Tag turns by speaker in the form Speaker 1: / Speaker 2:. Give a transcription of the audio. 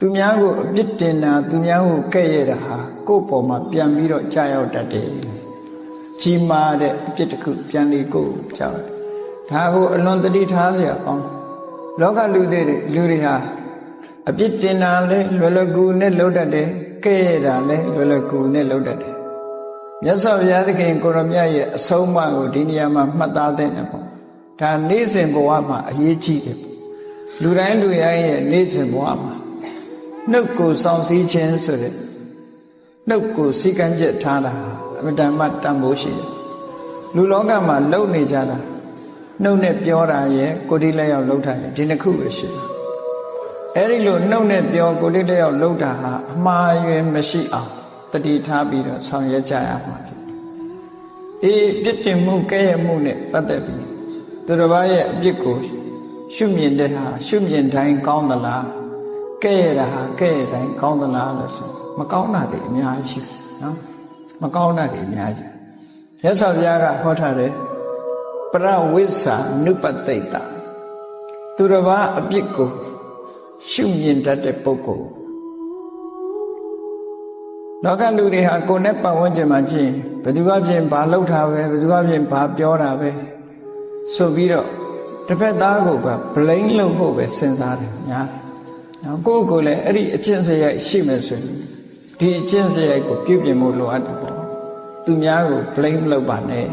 Speaker 1: သူများကိုအပြစ်တင်တာသူများကိုကဲ့ရဲ့တာဟာကိုယ့်ပေါ်မှာပြန်ပြီးတော့ကြာရောက်တတ်တယ်ကြီးမားတဲ့အပြစ်တစ်ခုပြန်လေကိုယ်ကြောက်ဒါကိုအလွန်တတိထားเสียကောင်းလောကလူတွေဟာအပြစ်တင်တာလဲလွယ်လွယ်ကူနဲ့လုပ်တတ်တယ်ကဲ့ရဲ့တာလဲလွယ်လွယ်ကူနဲ့လုပ်တတ်တယ်မြတ်စွာဘုရားသခင်ကိုရမြတ်ရဲ့အဆုံးအမကိုဒီနေရာမှာမှတ်သားသင့်တယ်ပေါ့ဒါနေ့စဉ်ဘဝမှာအရေးကြီးတယ်လူတိုင်းလူတိုင်းရဲ့နေ့စဉ်ဘဝမှာနှုတ်ကိုစောင့်စည်းခြင်းဆိုတဲ့နှုတ်ကိုစည်းကမ်းချက်ထားတာအမြဲတမ်းတန်ဖိုးရှိတယ်လူလောကမှာလုံနေကြတာနှုတ်နဲ့ပြောတာရဲ့ကိုယ်ဒီလက်ရောက်လှုပ်တာရဲ့ဒီနှစ်ခုပဲရှိတယ်အဲ့ဒီလိုနှုတ်နဲ့ပြောကိုယ်ဒီလက်ရောက်လှုပ်တာဟာအမှားအယွင်းမရှိအောင်တတိထားပြီးတော့ဆောင်ရွက်ကြရမှာဖြစ်ပြစ်တင်မှုကဲ့ရဲ့မှုနဲ့ပတ်သက်ပြီးသူတစ်ပါးရဲ့အပြစ်ကိုရှုမြင်တဲ့ဟာရှုမြင်တိုင်းကောင်းသလားကဲ့ရဲ့တာဟာကဲ့ရဲ့တိုင်းကောင်းသလားလို့ဆိုမကောင်းတာတွေအများကြီးရှိတယ်နော်မကောင်းတာတွေအများကြီးရသော်ဘုရားကဟောထားတယ်ပရဝိဇ္ဇာနုပတိတ္တသူတစ်ပါးအပြစ်ကိုရှုမြင်တတ်တဲ့ပုဂ္ဂိုလ်လောကလူတွေဟာကိုယ်နဲ့ပတ်ဝန်းကျင်မှာကြည့်ဘယ်သူကပြင်ဘာလုပ်တာပဲဘယ်သူကပြင်ဘာပြောတာပဲဆိုပြီးတော့တစ်ဖက်သားကိုပဲဘလိန်းလုပ်ဖို့ပဲစဉ်းစားတယ်များတယ်နော်ကိုယ့်ကိုယ်လည်းအဲ့ဒီအကျင့်စရိုက်ရှိမယ်ဆိုရင်ဒီအကျင့်စရိုက်ကိုပြုပြင်ဖို့လိုအပ်တယ်ပေါ့သူများကိုဘလိန်းမလုပ်ပါနဲ့